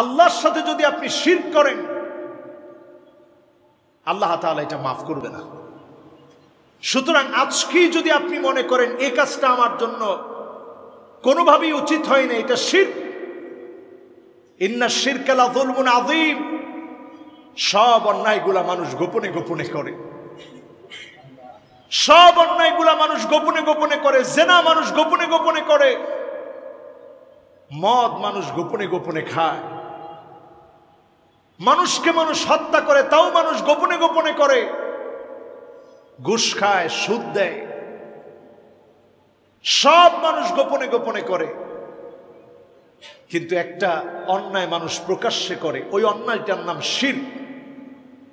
আল্লাহর সাথে যদি আপনি শিরক করেন, আল্লাহ তাআলা এটা মাফ করবে না। সুতরাং আজকেই যদি আপনি মনে করেন এই কাজটা আমার জন্য কোনোভাবেই উচিত হয় না, এটা শিরক, ইন্না শিরকা লা যুলমুন আযীম। সব অন্যায়গুলা মানুষ গোপনে গোপনে করে, সব অন্যায়গুলা মানুষ গোপনে গোপনে করে। জিনা মানুষ গোপনে গোপনে করে, মদ মানুষ গোপনে গোপনে খায়, মানুষকে মানুষ হত্যা করে তাও মানুষ গোপনে গোপনে করে, ঘুষ খায়, সুদ দেয়, সব মানুষ গোপনে গোপনে করে। কিন্তু একটা অন্যায় মানুষ প্রকাশ্যে করে, ওই অন্যায়টার নাম শিরক।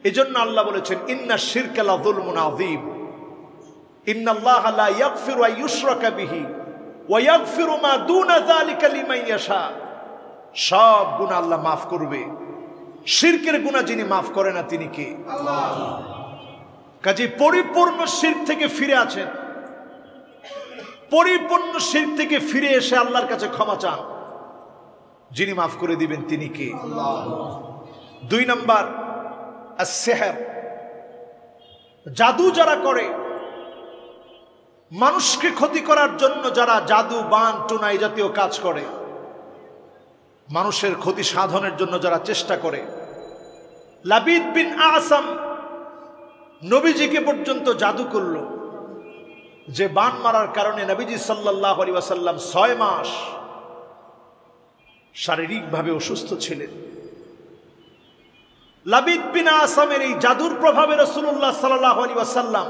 এজন্য আল্লাহ বলেছেন ইন্না শিরকা লা যুলমুন আযীম, ইন্নাল্লাহা লা ইয়াগফিরু আন ইউশরাকা বিহি ওয়া ইয়াগফিরু মা দুনা যালিকা লিমান ইয়াশা। সব গুনাহ আল্লাহ মাফ করবে, শিরকের গুনাহ যিনি মাফ করে না তিনি কে? আল্লাহ। কাজে পরিপূর্ণ শিরক থেকে ফিরে আছেন, পরিপূর্ণ শিরক থেকে ফিরে এসে আল্লাহর কাছে ক্ষমা চান, যিনি মাফ করে দিবেন তিনি কে? আল্লাহ। 2 নাম্বার as-sihr, জাদু যারা করে, মানুষকে ক্ষতি করার জন্য যারা জাদু, বান, টুনা এই জাতীয় কাজ করে, মানুষের ক্ষতি সাধনের জন্য যারা চেষ্টা করে। লাবিদ বিন আসাম নবীজিকে পর্যন্ত জাদু করল, যে বান মারার কারণে নবীজি সাল্লাল্লাহু আলাইহি ওয়াসাল্লাম 6 মাস শারীরিকভাবে অসুস্থ ছিলেন। লাবিদ বিন আসামের এই জাদুর প্রভাবে রাসূলুল্লাহ সাল্লাল্লাহু আলাইহি ওয়াসাল্লাম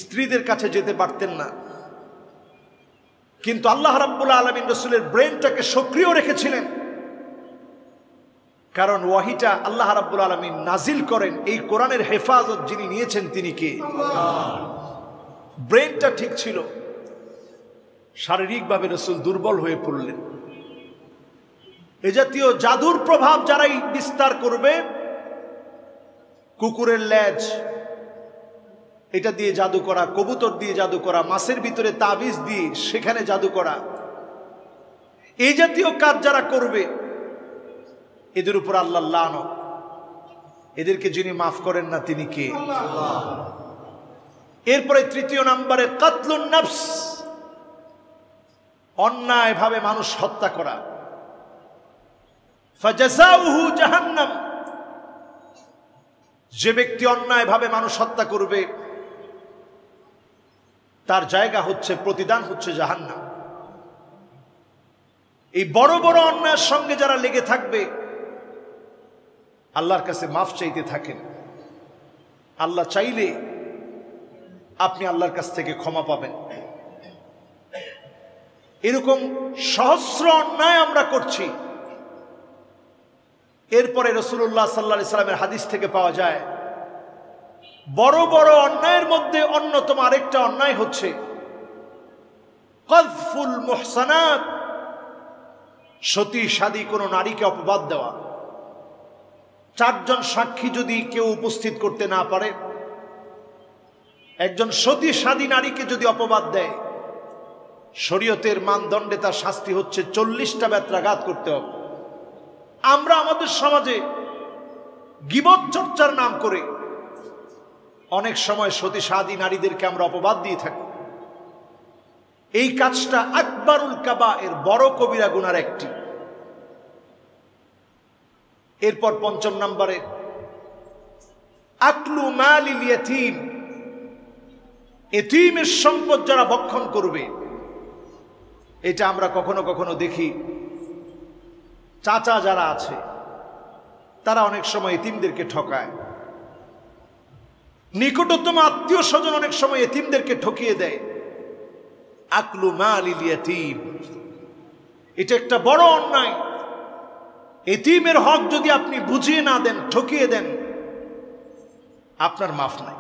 স্ত্রীদের কাছে যেতে পারতেন না, কিন্তু আল্লাহ রাব্বুল আলামিন রাসূলের ব্রেনটাকে সক্রিয় রেখেছিলেন। কারণ ওয়াহিটা আল্লাহ রাব্বুল আলামিন নাজিল করেন, এই কোরআনের হেফাজত যিনি নিয়েছেন তিনি কে? আল্লাহ। ব্রেনটা ঠিক ছিল, শারীরিকভাবে রাসূল দুর্বল হয়ে পড়লেন। এ জাতীয় জাদুর প্রভাব যারাই বিস্তার করবে, কুকুরের লেজ এটা দিয়ে জাদু করা, কবুতর দিয়ে জাদু করা, মাছের ভিতরে তাবিজ দিয়ে সেখানে জাদু করা, এই জাতীয় কাজ যারা করবে এদের উপর আল্লাহ লানত। এদেরকে যিনি মাফ করেন না তিনি কে? আল্লাহ। এরপরে 3 নম্বরে কাতলুন নফস, অন্যায় ভাবে মানুষ হত্যা করা। ফাজাযাউহু জাহান্নাম, যে ব্যক্তি অন্যায় ভাবে মানুষ হত্যা করবে তার জায়গা হচ্ছে, প্রতিদান হচ্ছে জাহান্নাম। এই বড় বড় অন্যায়ের সঙ্গে যারা লেগে থাকবে আল্লাহর কাছে মাফ চাইতে থাকেন, আল্লাহ চাইলে আপনি আল্লাহর কাছ থেকে ক্ষমা পাবেন। এরকম সহস্র অন্যায় আমরা করছি। এরপরে রাসূলুল্লাহ সাল্লাল্লাহু আলাইহি সাল্লামের হাদিস থেকে পাওয়া যায়, বড় বড় অন্যায়ের মধ্যে অন্যতম আরেকটা অন্যায় হচ্ছে কাযফুল মুহসানাত, সতী সাদী কোন নারীকে অপবাদ দেওয়া। 4 জন সাক্ষী যদি কেউ উপস্থিত করতে না পারে, একজন সতী সাদী নারীকে যদি অপবাদ দেয়, শরীয়তের মানদণ্ডে তার শাস্তি হচ্ছে 40টা বেত্রাঘাত করতে হবে। আমরা আমাদের সমাজে গীবত চর্চার নাম করে অনেক সময় সতী সাদী নারীদেরকে আমরা অপবাদ দিয়ে থাকি। এই কাজটা আকবারুল কাবায়ের, বড় কবিরা গুনার একটি। এরপর 5 নম্বরে আকলু মালিল ইয়াতীম, এতিমের সম্পদ যারা ভক্ষণ করবে। এটা আমরা কখনো কখনো দেখি, চাচা যারা আছে তারা অনেক সময় এতিমদেরকে ঠকায়, নিকটতম আত্মীয় স্বজন অনেক সময় এতিমদেরকে ঠকিয়ে দেয়। আকলু মালিল ইয়াতীম, এটা একটা বড় অন্যায়। এতিমের হক যদি আপনি বুঝিয়ে না দেন, ঠকিয়ে দেন, আপনার মাফ নাই।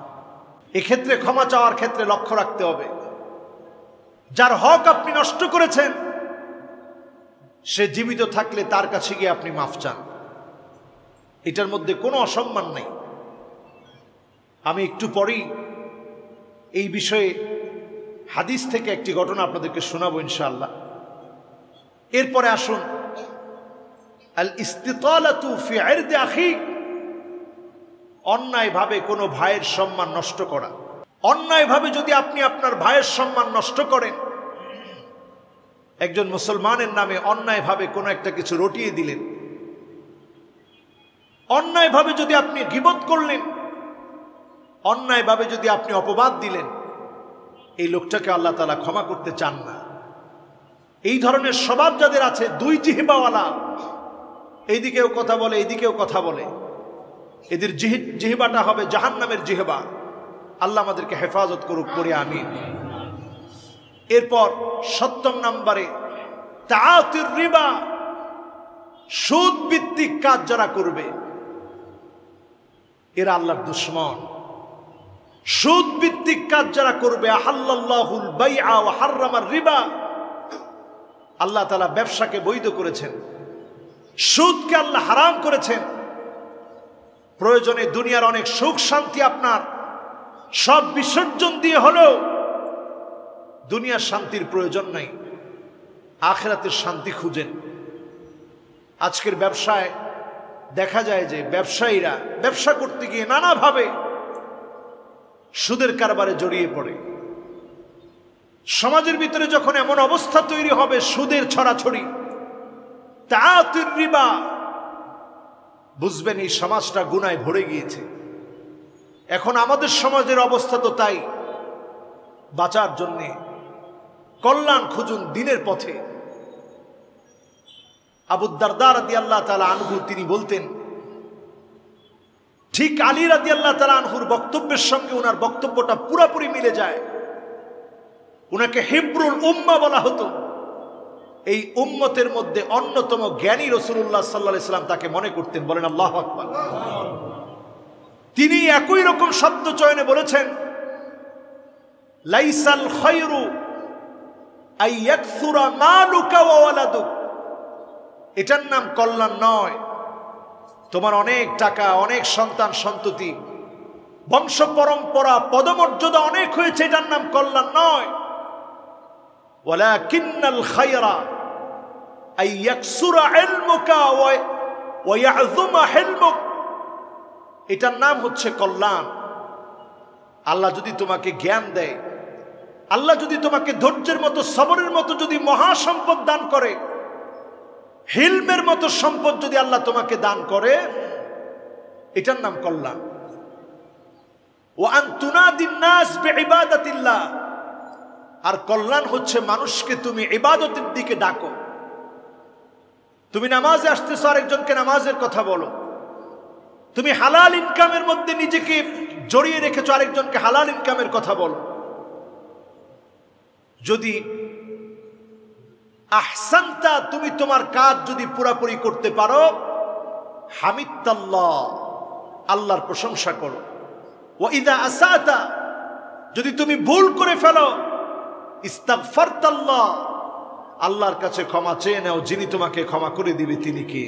এক্ষেত্রে ক্ষমা চাওয়ার ক্ষেত্রে লক্ষ্য রাখতে হবে, যার হক আপনি নষ্ট করেছেন সে জীবিত থাকলে তার কাছে গিয়ে আপনি মাফ চান, এটার মধ্যে কোনো অসম্মান নেই। আমি একটু পরেই এই বিষয়ে হাদিস থেকে একটি ঘটনা আপনাদেরকে শোনাবো ইনশাআল্লাহ। এরপরে আসুন আল ইস্তিতালাতু ফি ইরদি আখিক, অন্যায়ভাবে কোনো ভাইয়ের সম্মান নষ্ট করা। অন্যায়ভাবে যদি আপনি আপনার ভাইয়ের সম্মান নষ্ট করেন, একজন মুসলমানের নামে অন্যায়ভাবে কোনো একটা কিছু রটিয়ে দিলেন, অন্যায়ভাবে যদি আপনি গীবত করলেন, অন্যায়ভাবে যদি আপনি অপবাদ দিলেন, এই লোকটাকে আল্লাহ তাআলা ক্ষমা করতে চান না। এই ধরনের স্বভাব যাদের আছে, দুই জিহবাওয়ালা, এইদিকেও কথা বলে এইদিকেও কথা বলে, এদের জিহবাটা হবে জাহান্নামের জিহবা। আল্লাহ আমাদেরকে হেফাজত করুক, করে আমিন। এরপর ৭০ নম্বরে তাআতির রিবা, সুদ ভিত্তিক কাজ যারা করবে এরা আল্লাহর দুশমন। সুদ ভিত্তিক কাজ যারা করবে, আহাল্লাল্লাহুল বাইআ ওয়া হাররামার রিবা, আল্লাহ তাআলা ব্যবসাকে বৈধ করেছেন, সুদকে আল্লাহ হারাম করেছেন। প্রয়োজনে দুনিয়ার অনেক সুখ শান্তি আপনার সব বিসর্জন দিয়ে হলেও দুনিয়ার শান্তির প্রয়োজন নাই, আখিরাতের শান্তি খুঁজেন। আজকের ব্যবসায় দেখা যায় যে ব্যবসায়ীরা ব্যবসা করতে গিয়ে নানাভাবে সুদের কারবারে জড়িয়ে পড়ে। সমাজের ভিতরে যখন এমন অবস্থা তৈরি হবে, সুদের ছড়াছড়ি, তাআতির রিবা, বুঝবেন এই সমাজটা গুনায় ভরে গিয়েছে। এখন আমাদের সমাজের অবস্থা তো তাই। বাঁচার জন্যে কল্যাণ খুঁজুন দিনের পথে। আবু দারদা রাদিয়াল্লাহু তাআলা আনহু তিনি বলতেন, ঠিক আলী রাদিয়াল্লাহু তাআলা আনহুর বক্তব্যের সঙ্গে ওনার বক্তব্যটা পুরোপুরি মিলে যায়। ওনাকে হিব্রুল উম্মাহ বলা হতো। এই উম্মতের মধ্যে অন্যতম জ্ঞানী রাসূলুল্লাহ সাল্লাল্লাহু আলাইহি ওয়াসাল্লাম তাকে মনে করতেন। বলেন আল্লাহু আকবার। তিনি একই রকম শব্দ চয়নে বলেছেন, লাইসাল খায়রু আই ইয়াকসুরা মালুকা ওয়া ওয়ালাদুক, এটার নাম কল্যাণ নয় তোমার অনেক টাকা, অনেক সন্তান সন্ততি, বংশ পরম্পরা, পদমর্যাদা অনেক হয়েছে, এটার নাম কল্যাণ নয়। ওয়ালাকিন্নাল খায়রা আই ইয়াকসুরা ইলমুকা ওয়া ইয়াযুমা হিলমুক, এটার নাম হচ্ছে কল্যাণ। আল্লাহ যদি তোমাকে জ্ঞান দেয়, আল্লাহ যদি তোমাকে ধৈর্যের মতো, সবরের মতো যদি মহাসম্পদ দান করে, হিলমের মতো সম্পদ যদি আল্লাহ তোমাকে দান করে, এটার নাম কল্যাণ। ওয়া আন তুনাদিন নাস বিইবাদাতিল্লাহ, আর কল্যাণ হচ্ছে মানুষকে তুমি ইবাদতের দিকে ডাকো। তুমি নামাজে আসতেছো, আরেকজনকে নামাজের কথা বলো। তুমি হালাল ইনকামের মধ্যে নিজেকে জড়িয়ে রেখেছো, আরেকজনকে হালাল ইনকামের কথা বলো। যদি আহসানতা, তুমি তোমার কাজ যদি পুরাপুরি করতে পারো, হামিদতাল্লাহ, আল্লাহর প্রশংসা করো। ওয়া ইযা আসাতা, যদি তুমি ভুল করে ফেলো, ইস্তাগফারতাল্লাহ, আল্লাহর কাছে ক্ষমা চেয়ে নাও। যিনি তোমাকে ক্ষমা করে দিবে তিনি কে?